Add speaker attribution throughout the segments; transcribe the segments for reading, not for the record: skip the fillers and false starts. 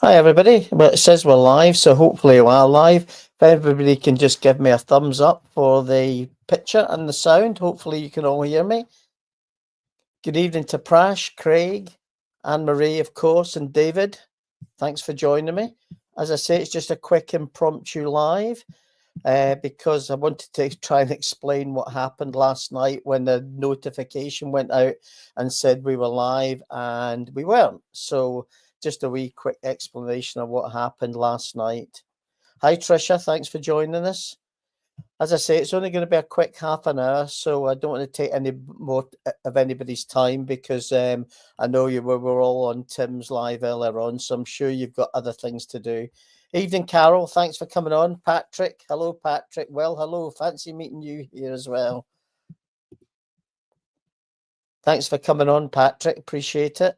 Speaker 1: Hi, everybody. Well, it says we're live, so hopefully we are live. If everybody can just give me a thumbs up for the picture and the sound, hopefully you can all hear me. Good evening to Prash, Craig, Anne-Marie, of course, and David. Thanks for joining me. As I say, it's just a quick impromptu live because I wanted to try and explain what happened last night when the notification went out and said we were live and we weren't. So just a wee quick explanation of what happened last night. Hi, Trisha. Thanks for joining us. As I say, it's only going to be a quick half an hour, so I don't want to take any more of anybody's time because I know you were all on Tim's live earlier on, so I'm sure you've got other things to do. Evening, Carol. Thanks for coming on. Patrick. Hello, Patrick. Well, hello. Fancy meeting you here as well. Thanks for coming on, Patrick. Appreciate it.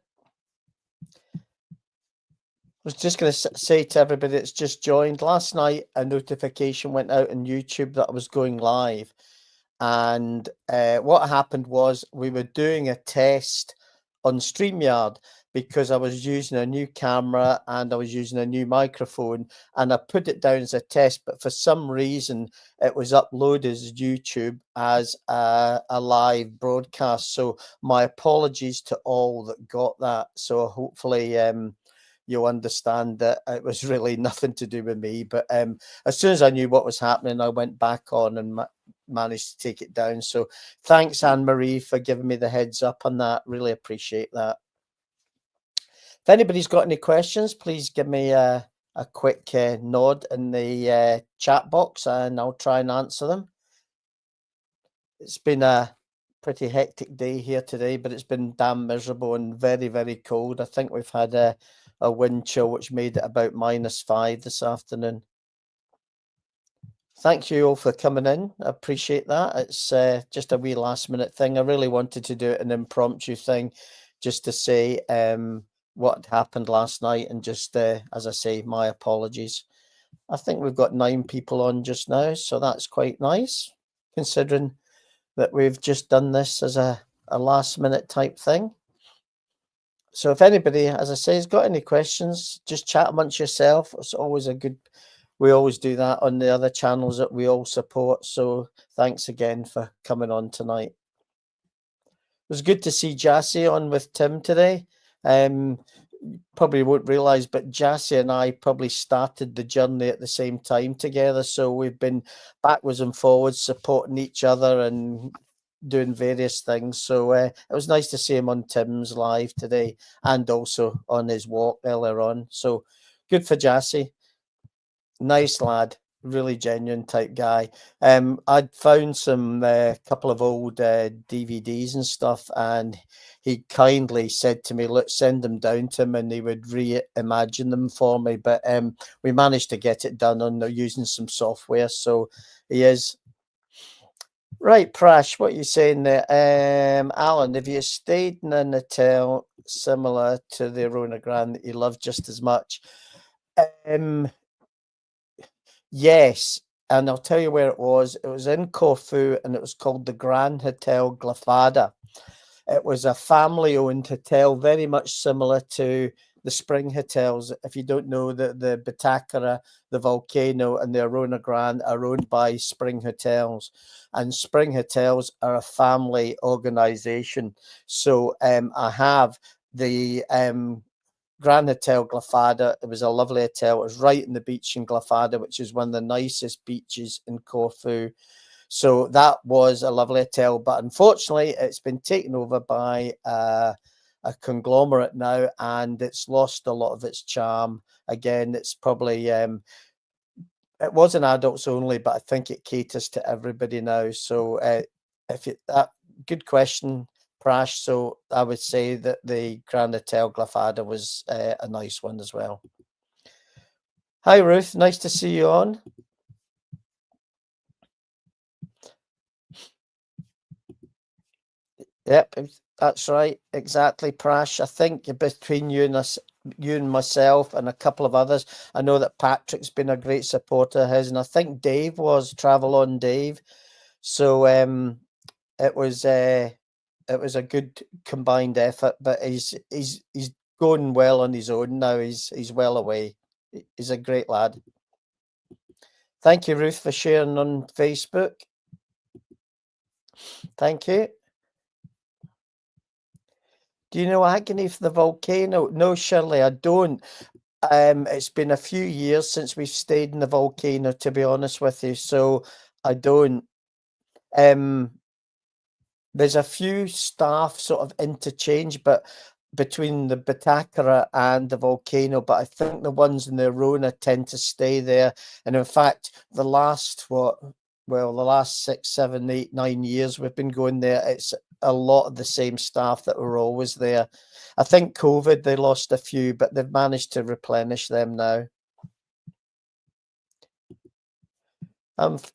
Speaker 1: I was just going to say to everybody that's just joined, last night a notification went out on YouTube that I was going live. And what happened was we were doing a test on StreamYard because I was using a new camera and I was using a new microphone, and I put it down as a test, but for some reason it was uploaded as YouTube as a live broadcast. So my apologies to all that got that. So hopefully you'll understand that it was really nothing to do with me. But as soon as I knew what was happening, I went back on and managed to take it down. So thanks, Anne-Marie, for giving me the heads up on that. Really appreciate that. If anybody's got any questions, please give me a quick nod in the chat box and I'll try and answer them. It's been a pretty hectic day here today, but it's been damn miserable and very, very cold. I think we've had a wind chill which made it about -5 this afternoon. Thank you all for coming in. I appreciate that. It's just a wee last minute thing. I really wanted to do it an impromptu thing just to say what happened last night and just, as I say, my apologies. I think we've got 9 people on just now, so that's quite nice considering that we've just done this as a last minute type thing. So if anybody, as I say, has got any questions, just chat amongst yourself. It's always a good, we always do that on the other channels that we all support. So thanks again for coming on tonight. It was good to see Jassy on with Tim today. Probably won't realize, but Jassy and I probably started the journey at the same time together. So we've been backwards and forwards supporting each other and doing various things. So it was nice to see him on Tim's live today and also on his walk earlier on. So good for Jassy. Nice lad, really genuine type guy. I'd found some couple of old DVDs and stuff, and he kindly said to me, "Look, send them down to him, and he would reimagine them for me." But we managed to get it done on using some software, so he is. Right, Prash, what are you saying there? Alan, have you stayed in an hotel similar to the Arona Grand that you love just as much? Yes, and I'll tell you where it was. It was in Corfu and it was called the Grand Hotel Glafada. It was a family-owned hotel, very much similar to the Spring Hotels. If you don't know, the Batacara, the Volcano, and the Arona Grand are owned by Spring Hotels. And Spring Hotels are a family organization. So I have the Grand Hotel Glafada. It was a lovely hotel. It was right in the beach in Glafada, which is one of the nicest beaches in Corfu. So that was a lovely hotel, but unfortunately, it's been taken over by a conglomerate now, and it's lost a lot of its charm. Again, it's probably it was an adults only, but I think it caters to everybody now. So, if it, that good question, Prash. So I would say that the Grand Hotel Glafada was a nice one as well. Hi, Ruth. Nice to see you on. Yep, that's right. Exactly, Prash. I think between you and us, you and myself and a couple of others, I know that Patrick's been a great supporter of his, and I think Dave was Travel on Dave. So it was a good combined effort. But he's going well on his own now. He's well away. He's a great lad. Thank you, Ruth, for sharing on Facebook. Thank you. Do you know agony for the volcano? No, Shirley, I don't. It's been a few years since we've stayed in the volcano, to be honest with you, so I don't. There's a few staff sort of interchange, but between the Batacara and the volcano, but I think the ones in the Arona tend to stay there. And in fact, the last the last 6, 7, 8, 9 years we've been going there, it's a lot of the same staff that were always there. I think COVID, they lost a few, but they've managed to replenish them now.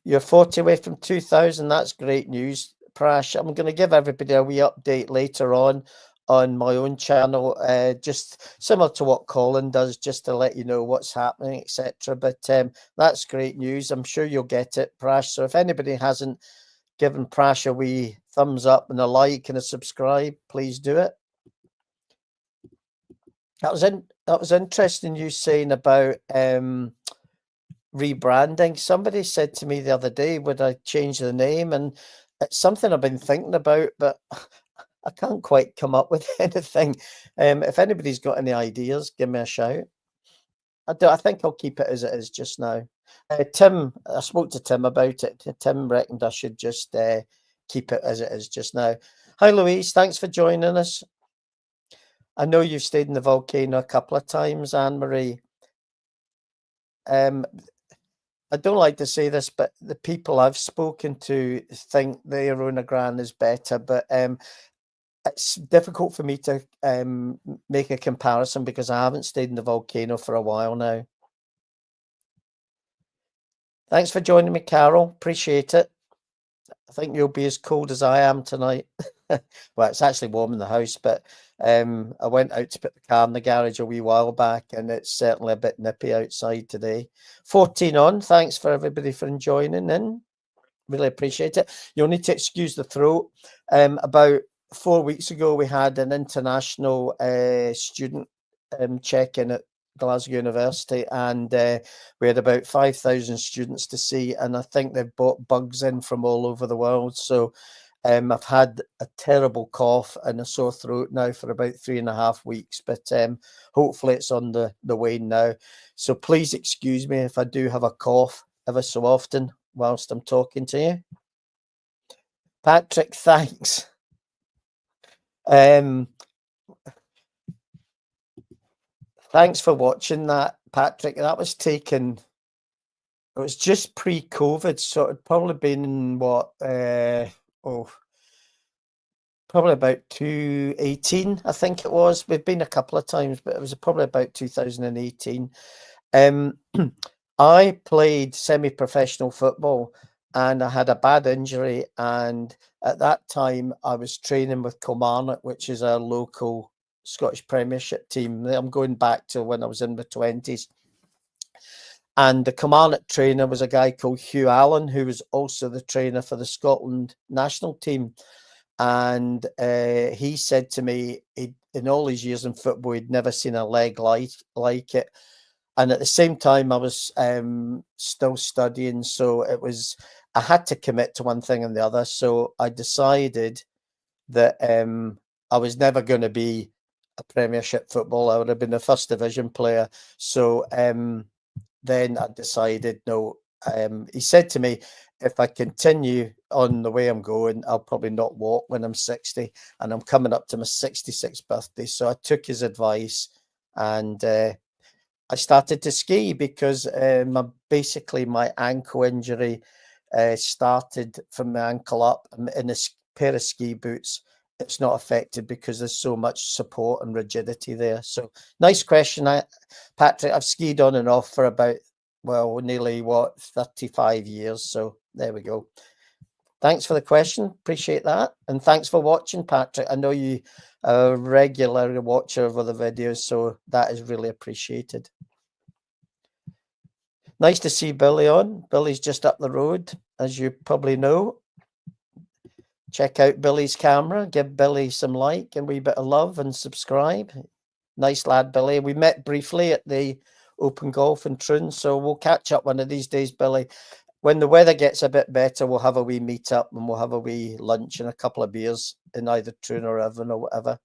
Speaker 1: You're 40 away from 2,000. That's great news, Prash. I'm going to give everybody a wee update later on my own channel, just similar to what Colin does, just to let you know what's happening, etc. But that's great news. I'm sure you'll get it, Prash. So if anybody hasn't given Prash a wee thumbs up and a like and a subscribe, please do it. That was interesting, you saying about rebranding. Somebody said to me the other day, would I change the name? And it's something I've been thinking about, but I can't quite come up with anything. If anybody's got any ideas, give me a shout. I think I'll keep it as it is just now. Tim, I spoke to Tim about it. Tim reckoned I should just keep it as it is just now. Hi, Louise. Thanks for joining us. I know you've stayed in the volcano a couple of times, Anne-Marie. I don't like to say this, but the people I've spoken to think the Arona Grande is better, but it's difficult for me to make a comparison because I haven't stayed in the volcano for a while now. Thanks for joining me, Carol. Appreciate it. I think you'll be as cold as I am tonight. Well, it's actually warm in the house, but I went out to put the car in the garage a wee while back, and it's certainly a bit nippy outside today. 14 on. Thanks for everybody for joining in. Really appreciate it. You'll need to excuse the throat. About 4 weeks ago, we had an international student check-in at Glasgow University, and we had about 5,000 students to see, and I think they've brought bugs in from all over the world. So I've had a terrible cough and a sore throat now for about 3.5 weeks, but hopefully it's on the wane now. So please excuse me if I do have a cough ever so often whilst I'm talking to you. Patrick, thanks. Thanks for watching that, Patrick. That was taken, it was just pre-COVID, so it'd probably been what, probably about 2018, I think it was. We've been a couple of times, but it was probably about 2018. I played semi-professional football and I had a bad injury, and at that time I was training with Kilmarnock, which is a local Scottish Premiership team. I'm going back to when I was in my 20s. And the Kilmarnock trainer was a guy called Hugh Allen, who was also the trainer for the Scotland national team. And he said to me, in all his years in football, he'd never seen a leg like it. And at the same time, I was still studying. So I had to commit to one thing and the other. So I decided that I was never going to be a Premiership footballer. I would have been a first division player. So then I decided, no, he said to me, if I continue on the way I'm going, I'll probably not walk when I'm 60, and I'm coming up to my 66th birthday. So I took his advice, and I started to ski because basically my ankle injury started from my ankle up. In a pair of ski boots, it's not affected because there's so much support and rigidity there. So nice question, Patrick. I've skied on and off for about, nearly 35 years. So there we go. Thanks for the question. Appreciate that. And thanks for watching, Patrick. I know you are a regular watcher of other videos, so that is really appreciated. Nice to see Billy on. Billy's just up the road, as you probably know. Check out Billy's camera. Give Billy some like and a wee bit of love and subscribe. Nice lad, Billy. We met briefly at the Open Golf in Troon, so we'll catch up one of these days, Billy. When the weather gets a bit better, we'll have a wee meet up and we'll have a wee lunch and a couple of beers in either Troon or Evan or whatever.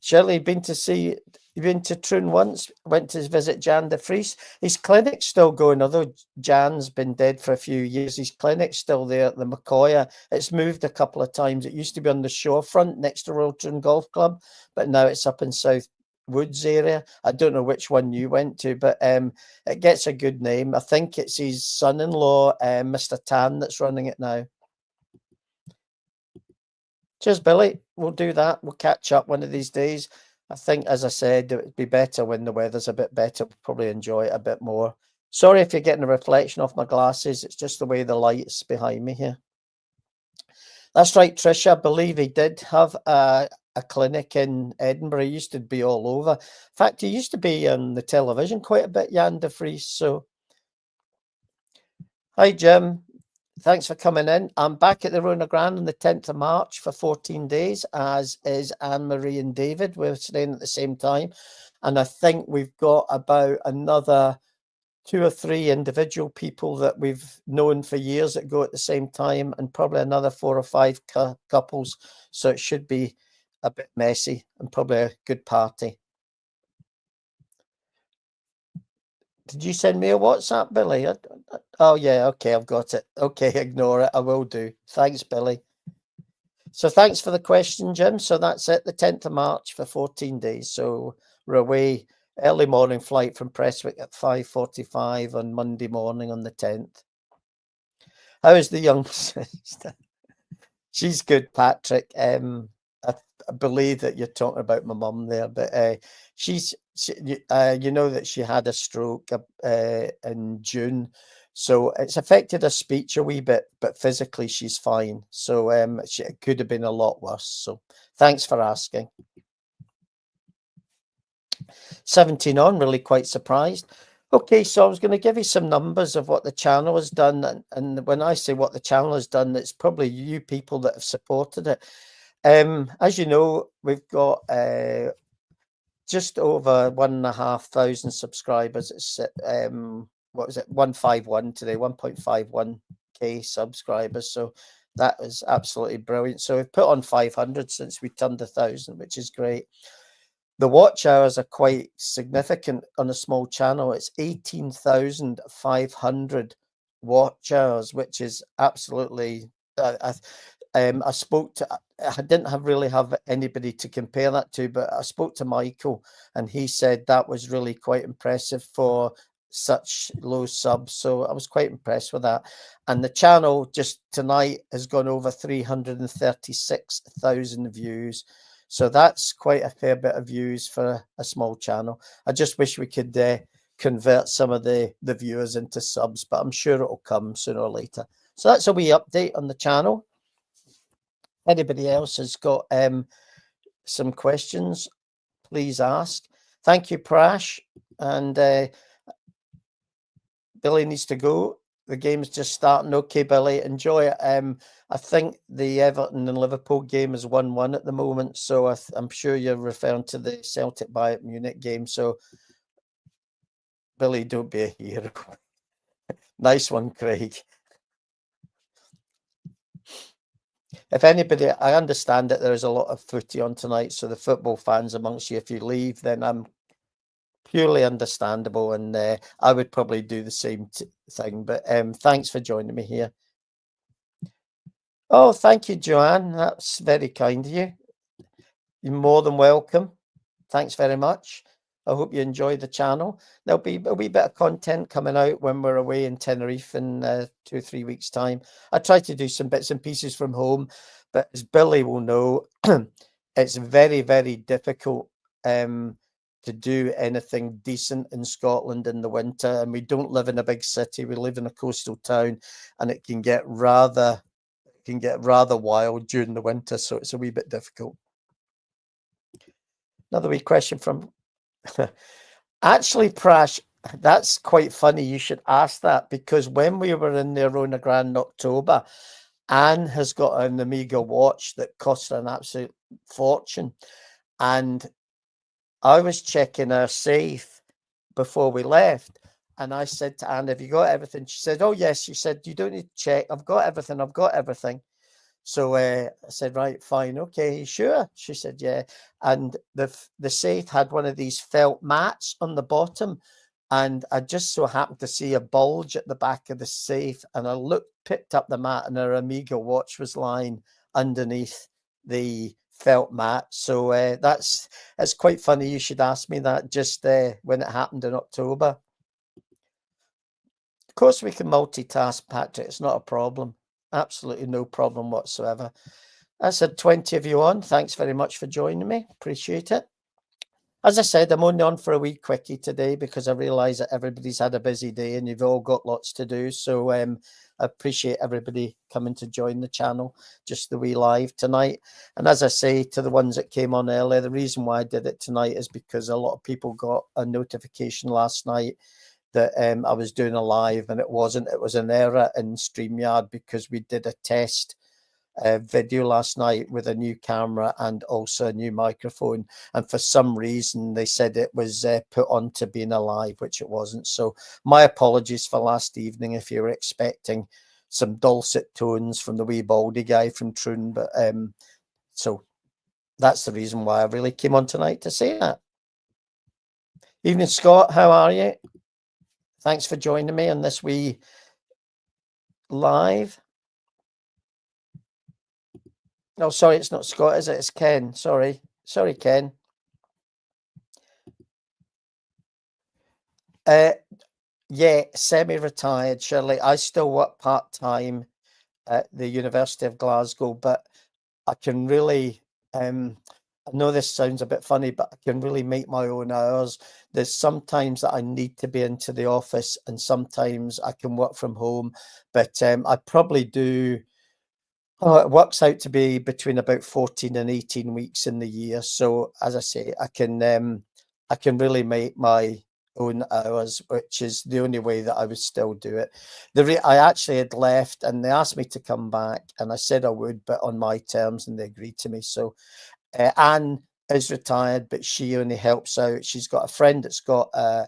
Speaker 1: Shirley, you've been to Troon once, went to visit Jan de Vries. His clinic's still going, although Jan's been dead for a few years. His clinic's still there at the McCoya. It's moved a couple of times. It used to be on the shorefront next to Royal Troon Golf Club, but now it's up in South Woods area. I don't know which one you went to, but it gets a good name. I think it's his son-in-law, Mr. Tan, that's running it now. Cheers, Billy. We'll do that. We'll catch up one of these days. I think, as I said, it would be better when the weather's a bit better. We'll probably enjoy it a bit more. Sorry if you're getting a reflection off my glasses. It's just the way the light's behind me here. That's right, Tricia. I believe he did have a clinic in Edinburgh. He used to be all over. In fact, he used to be on the television quite a bit, Jan de Vries. So, hi, Jim. Thanks for coming in. I'm back at the Rona Grand on the 10th of March for 14 days, as is Anne-Marie and David. We're staying at the same time. And I think we've got about another 2 or 3 individual people that we've known for years that go at the same time, and probably another 4 or 5 couples. So it should be a bit messy and probably a good party. Did you send me a WhatsApp, Billy? Oh, yeah. Okay, I've got it. Okay, ignore it. I will do. Thanks, Billy. So thanks for the question, Jim. So that's it, the 10th of March for 14 days. So we're away, early morning flight from Prestwick at 5:45 on Monday morning on the 10th. How is the young sister? She's good, Patrick. I believe that you're talking about my mum there, but you know that she had a stroke in June, so it's affected her speech a wee bit, but physically she's fine. So it could have been a lot worse. So thanks for asking. 17 on, really quite surprised. Okay, so I was going to give you some numbers of what the channel has done, and when I say what the channel has done, it's probably you people that have supported it. As you know, we've got just over 1,500 subscribers. It's what was it, 151 today, 1.51k subscribers. So that is absolutely brilliant. So we've put on 500 since we turned 1,000, which is great. The watch hours are quite significant on a small channel. It's 18,500 watch hours, which is absolutely. I spoke to. I didn't really have anybody to compare that to, but I spoke to Michael, and he said that was really quite impressive for such low subs. So I was quite impressed with that. And the channel just tonight has gone over 336,000 views. So that's quite a fair bit of views for a small channel. I just wish we could convert some of the viewers into subs, but I'm sure it'll come sooner or later. So that's a wee update on the channel. Anybody else has got some questions, please ask. Thank you, Prash. And Billy needs to go. The game's just starting. Okay, Billy, enjoy it. I think the Everton and Liverpool game is 1-1 at the moment, so I'm sure you're referring to the Celtic Bayern Munich game. So, Billy, don't be a hero. Nice one, Craig. If anybody, I understand that there's a lot of footy on tonight, so the football fans amongst you, if you leave, then I'm purely understandable, and I would probably do the same thing. But thanks for joining me here. Oh, thank you, Joanne. That's very kind of you. You're more than welcome. Thanks very much. I hope you enjoy the channel. There'll be a wee bit of content coming out when we're away in Tenerife in 2 or 3 weeks' time. I try to do some bits and pieces from home, but as Billy will know, it's very, very difficult to do anything decent in Scotland in the winter. And we don't live in a big city. We live in a coastal town, and it can get rather wild during the winter. So it's a wee bit difficult. Another wee question from actually, Prash, that's quite funny. You should ask that, because when we were in the Arona Grand in October, Anne has got an Amiga watch that cost an absolute fortune, and I was checking our safe before we left, and I said to Anne, "Have you got everything?" She said, "Oh yes." She said, "You don't need to check. I've got everything. I've got everything." So I said, "Right, fine, okay, sure." She said, "Yeah." And the safe had one of these felt mats on the bottom, and I just so happened to see a bulge at the back of the safe, and I looked, picked up the mat, and her Amiga watch was lying underneath the felt mat. So that's quite funny. You should ask me that just when it happened in October. Of course, we can multitask, Patrick. It's not a problem. Absolutely no problem whatsoever. I said 20 of you on. Thanks very much for joining me. Appreciate it. As I said, I'm only on for a wee quickie today because I realise that everybody's had a busy day and you've all got lots to do. So I appreciate everybody coming to join the channel, just the wee live tonight. And as I say to the ones that came on earlier, the reason why I did it tonight is because a lot of people got a notification last night that I was doing a live, and it wasn't. It was an error in StreamYard because we did a test video last night with a new camera and also a new microphone, and for some reason they said it was put on to being a live, which it wasn't. So my apologies for last evening if you were expecting some dulcet tones from the wee baldy guy from Troon, but so that's the reason why I really came on tonight to say that. Evening, Scott, how are you? Thanks for joining me on this wee live. Oh, sorry, it's not Scott, is it? It's Ken. Sorry, Ken. Yeah, semi-retired, Shirley. I still work part-time at the University of Glasgow, but I can really, I know this sounds a bit funny, but I can really make my own hours. There's sometimes that I need to be into the office, and sometimes I can work from home, but I probably do. Oh, it works out to be between about 14 and 18 weeks in the year. So as I say, I can really make my own hours, which is the only way that I would still do it. I actually had left and they asked me to come back and I said I would, but on my terms, and they agreed to me. So Anne is retired, but she only helps out. She's got a friend that's got a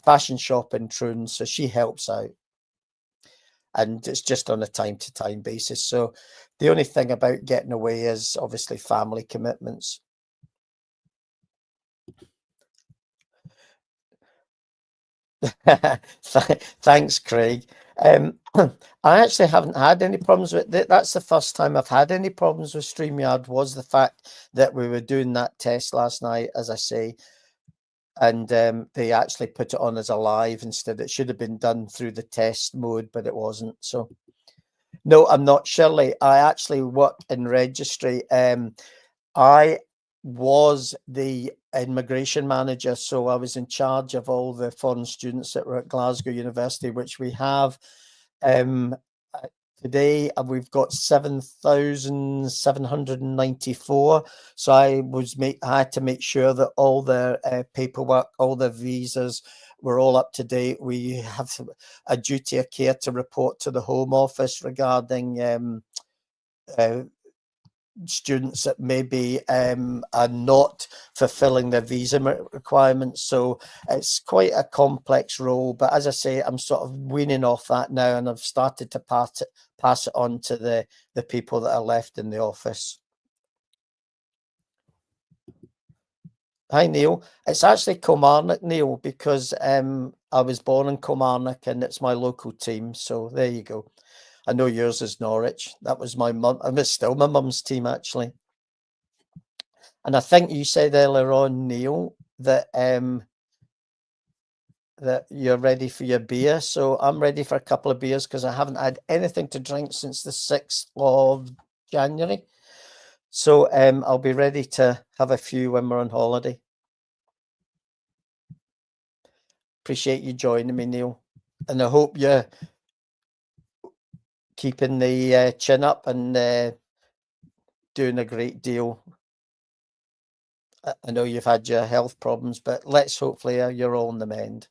Speaker 1: fashion shop in Troon, so she helps out, and it's just on a time to time basis. So the only thing about getting away is obviously family commitments. Thanks, Craig. I actually haven't had any problems with it. That's the first time I've had any problems with StreamYard, was the fact that we were doing that test last night, as I say, and they actually put it on as a live instead. It should have been done through the test mode, but it wasn't. So no, I'm not, Shirley. I actually work in registry. I was the immigration manager, so I was in charge of all the foreign students that were at Glasgow University, which we have um, uh, today. We've got 7,794. So I had to make sure that all their paperwork, all their visas were all up to date. We have a duty of care to report to the Home Office regarding uh, students that maybe are not fulfilling their visa requirements. So it's quite a complex role. But as I say, I'm sort of weaning off that now, and I've started to pass it on to the people that are left in the office. Hi, Neil. It's actually Kilmarnock, Neil, because I was born in Kilmarnock and it's my local team. So there you go. I know yours is Norwich. That was my mum. It's still my mum's team, actually. And I think you said earlier on, Neil, that you're ready for your beer. So I'm ready for a couple of beers because I haven't had anything to drink since the 6th of January. So I'll be ready to have a few when we're on holiday. Appreciate you joining me, Neil. And I hope you're keeping the chin up and doing a great deal. I know you've had your health problems, but let's hopefully you're all on the mend.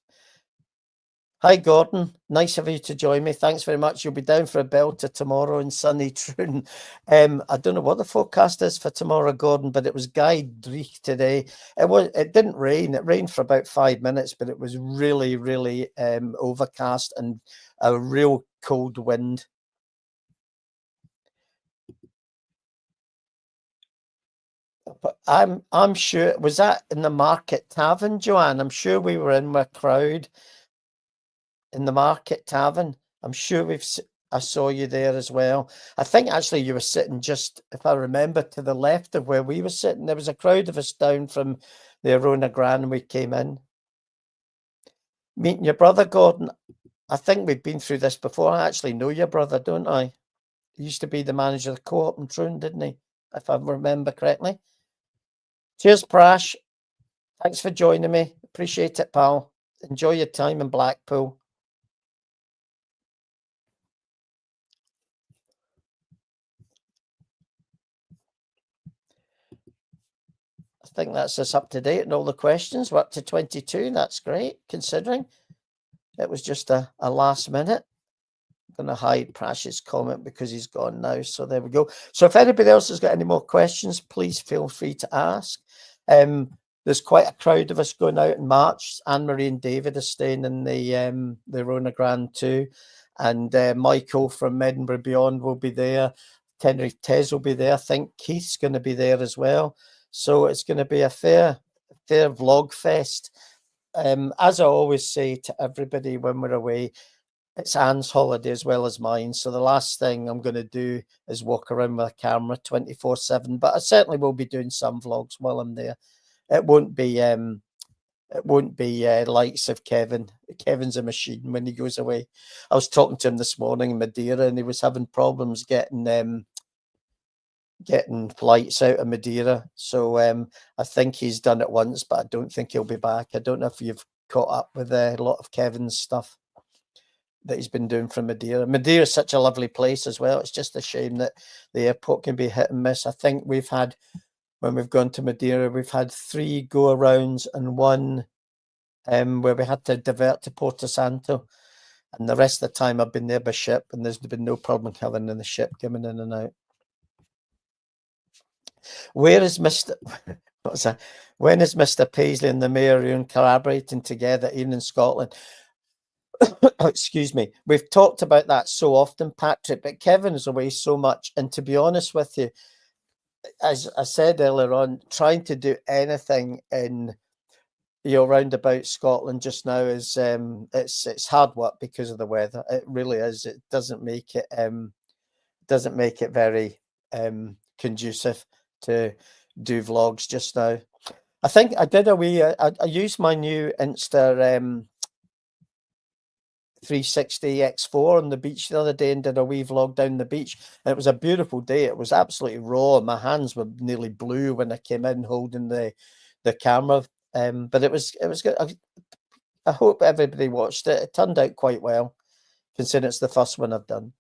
Speaker 1: Hi, Gordon. Nice of you to join me. Thanks very much. You'll be down for a belter tomorrow in sunny Troon. I don't know what the forecast is for tomorrow, Gordon, but it was Guy Dreich today. It didn't rain. It rained for about 5 minutes, but it was really, really overcast and a real cold wind. But I'm sure, was that in the Market Tavern, Joanne? I'm sure we were in with a crowd in the Market Tavern. I'm sure I saw you there as well. I think actually you were sitting just, if I remember, to the left of where we were sitting. There was a crowd of us down from the Arona Grand when we came in. Meeting your brother, Gordon. I think we've been through this before. I actually know your brother, don't I? He used to be the manager of the Co-op in Troon, didn't he? If I remember correctly. Cheers, Prash. Thanks for joining me. Appreciate it, pal. Enjoy your time in Blackpool. I think that's us up to date and all the questions. We're up to 22. That's great, considering it was just a last minute. I'm going to hide Prash's comment because he's gone now. So there we go. So if anybody else has got any more questions, please feel free to ask. There's quite a crowd of us going out in March. Anne-Marie and David are staying in the Rona Grand too. And Michael from Edinburgh Beyond will be there. Tenerife Tez will be there. I think Keith's going to be there as well. So it's going to be a fair vlog fest. As I always say to everybody when we're away, it's Anne's holiday as well as mine. So the last thing I'm going to do is walk around with a camera 24/7. But I certainly will be doing some vlogs while I'm there. It won't be likes of Kevin. Kevin's a machine when he goes away. I was talking to him this morning in Madeira, and he was having problems getting flights out of Madeira. So I think he's done it once, but I don't think he'll be back. I don't know if you've caught up with a lot of Kevin's stuff that he's been doing from Madeira. Madeira is such a lovely place as well. It's just a shame that the airport can be hit and miss. I think when we've gone to Madeira, we've had 3 go-arounds and one where we had to divert to Porto Santo. And the rest of the time I've been there by ship, and there's been no problem having in the ship coming in and out. Where is Mr. What's that? When is Mr. Paisley and the Mayor collaborating together, even in Scotland? Excuse me. We've talked about that so often, Patrick, but Kevin's away so much. And to be honest with you, as I said earlier on, trying to do anything in round about Scotland just now is it's hard work because of the weather. It really is. It doesn't make it very conducive to do vlogs just now. I think I did a wee. I used my new Insta 360 X4 on the beach the other day and did a wee vlog down the beach. And it was a beautiful day. It was absolutely raw. My hands were nearly blue when I came in holding the camera. But it was good. I hope everybody watched it. It turned out quite well, considering it's the first one I've done.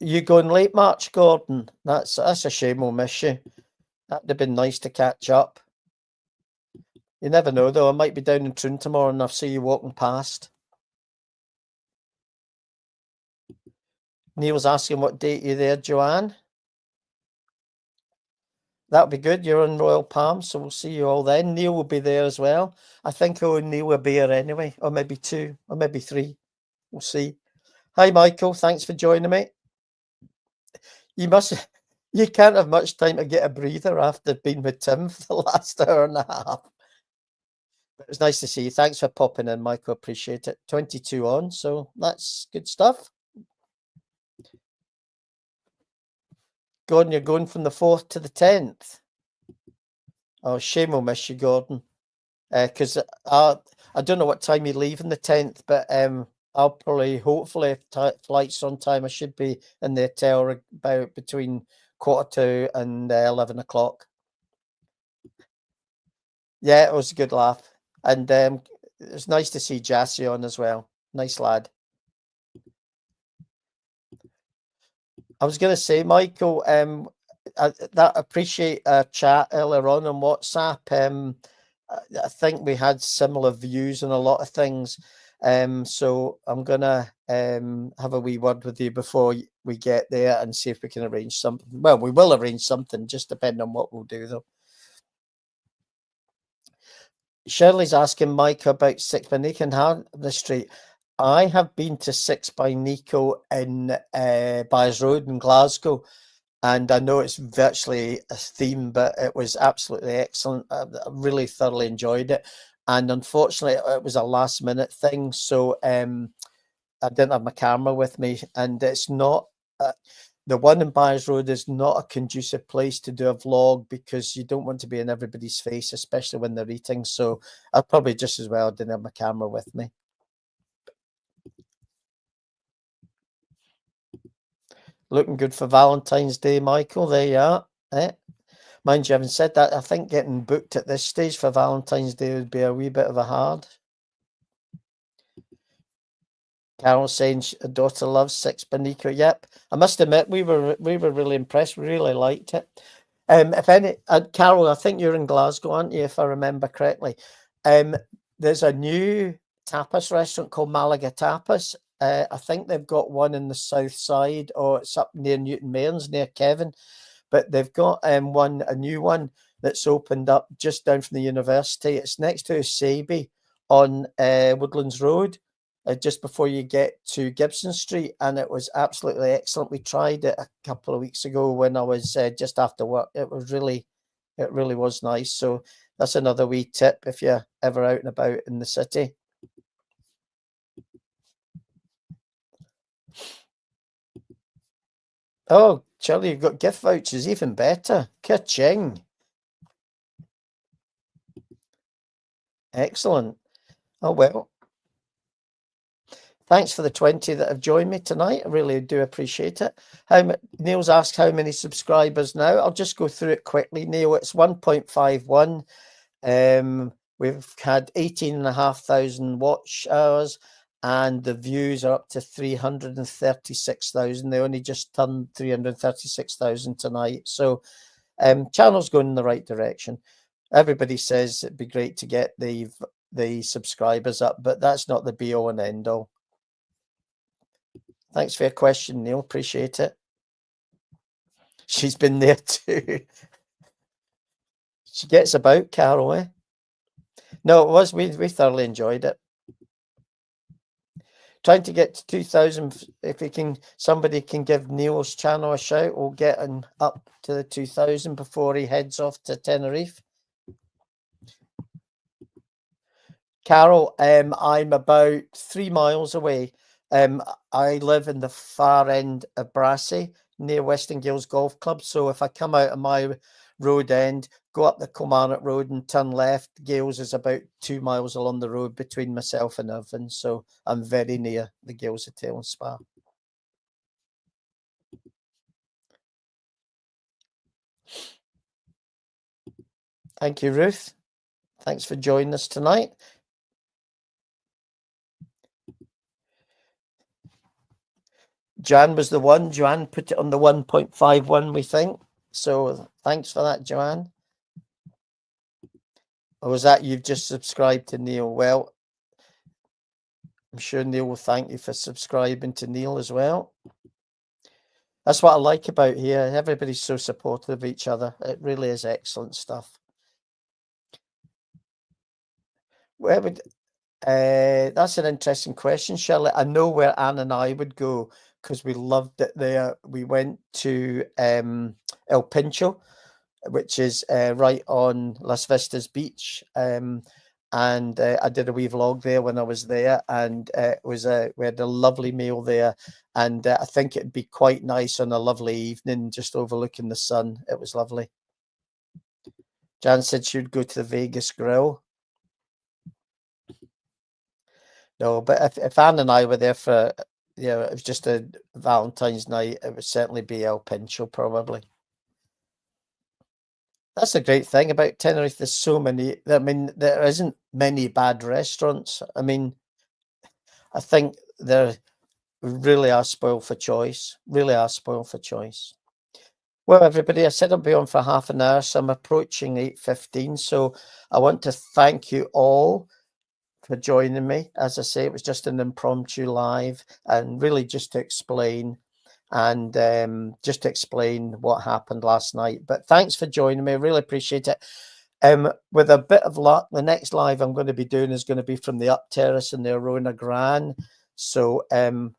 Speaker 1: You going late March, Gordon? That's a shame we'll miss you. That'd have been nice to catch up. You never know, though. I might be down in Troon tomorrow and I'll see you walking past. Neil's asking what date you're there, Joanne. That'll be good. You're in Royal Palm, so we'll see you all then. Neil will be there as well. I think Neil will be here anyway, or maybe 2, or maybe 3. We'll see. Hi, Michael. Thanks for joining me. You can't have much time to get a breather after being with Tim for the last hour and a half. But it was nice to see you. Thanks for popping in, Michael. Appreciate it. 22 on, so that's good stuff. Gordon, you're going from the 4th to the 10th. Oh, shame we'll miss you, Gordon. Because I don't know what time you leave on the 10th, but I'll probably, hopefully, if flight's on time, I should be in the hotel about between 1:45 and 11 o'clock. Yeah, it was a good laugh. And it was nice to see Jassy on as well. Nice lad. I was going to say, Michael, that appreciate our chat earlier on WhatsApp. I think we had similar views on a lot of things. So I'm gonna have a wee word with you before we get there and see if we can arrange something. Well, we will arrange something, just depending on what we'll do, though. Shirley's asking Mike about Six by Nico and Harvey Street. I have been to Six by Nico in Byres Road in Glasgow, and I know it's virtually a theme, but it was absolutely excellent. I really thoroughly enjoyed it. And unfortunately, it was a last minute thing, so I didn't have my camera with me, and it's not. The one in Byres Road is not a conducive place to do a vlog because you don't want to be in everybody's face, especially when they're eating. So I probably just as well didn't have my camera with me. Looking good for Valentine's Day, Michael. There you are. Mind you, having said that, I think getting booked at this stage for Valentine's Day would be a wee bit of a hard. Carol saying a daughter loves Six by Nico. Yep, I must admit we were really impressed. We really liked it. If any, Carol, I think you're in Glasgow, aren't you? If I remember correctly. There's a new tapas restaurant called Malaga Tapas. I think they've got one in the south side, or it's up near Newton Mearns, near Kevin. But they've got a new one that's opened up just down from the university. It's next to Sabi on Woodlands Road, just before you get to Gibson Street, and it was absolutely excellent. We tried it a couple of weeks ago when I was just after work. It really was nice. So that's another wee tip if you're ever out and about in the city. Oh, Charlie, you've got gift vouchers, even better. Ka-ching. Excellent. Oh, well. Thanks for the 20 that have joined me tonight. I really do appreciate it. Neil's asked how many subscribers now. I'll just go through it quickly, Neil. It's 1.51. We've had 18,500 watch hours, and the views are up to 336,000. They only just turned 336,000 tonight. So channel's going in the right direction. Everybody says it'd be great to get the subscribers up, but that's not the be all and end all. Thanks for your question, Neil. Appreciate it. She's been there too. She gets about, Carol, eh? No, it was. We thoroughly enjoyed it. Trying to get to 2,000. If somebody can give Neil's channel a shout, we'll get him up to the 2,000 before he heads off to Tenerife. Carol, I'm about 3 miles away. I live in the far end of Brassey, near Western Gales Golf Club. So if I come out of my road end, go up the Kilmarnock Road and turn left, Gales is about 2 miles along the road between myself and Irvine. So I'm very near the Gales Hotel and Spa. Thank you, Ruth. Thanks for joining us tonight. Joanne was the one. Joanne put it on the 1.51, we think. So thanks for that, Joanne. Or was that you've just subscribed to Neil? Well, I'm sure Neil will thank you for subscribing to Neil as well. That's what I like about here. Everybody's so supportive of each other. It really is excellent stuff. Where would that's an interesting question, Shirley. I know where Anne and I would go because we loved it there. We went to El Pincho, which is right on Las Vistas Beach. And I did a wee vlog there when I was there, and we had a lovely meal there. And I think it'd be quite nice on a lovely evening, just overlooking the sun. It was lovely. Jan said she would go to the Vegas Grill. No, but if Anne and I were there for, it was just a Valentine's night, it would certainly be El Pincho, probably. That's the great thing about Tenerife. There's so many. I mean, there isn't many bad restaurants. I mean, I think they really are spoiled for choice. Really are spoiled for choice. Well, everybody, I said I'll be on for half an hour, so I'm approaching 8:15. So I want to thank you all for joining me. As I say, it was just an impromptu live and really just to explain what happened last night. But thanks for joining me. I really appreciate it. With a bit of luck, the next live I'm going to be doing is going to be from the up terrace in the Arona Gran. So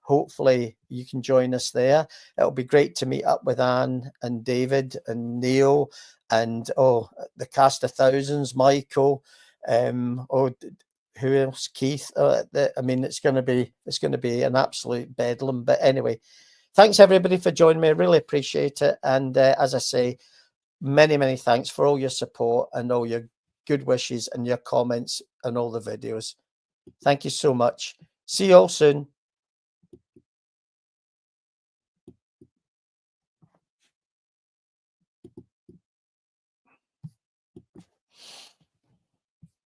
Speaker 1: hopefully you can join us there. It'll be great to meet up with Anne and David and Neil and the cast of thousands, Michael. Who else? Keith. I mean, it's going to be an absolute bedlam. But anyway, thanks everybody for joining me. I really appreciate it. And as I say, many, many thanks for all your support and all your good wishes and your comments and all the videos. Thank you so much. See you all soon.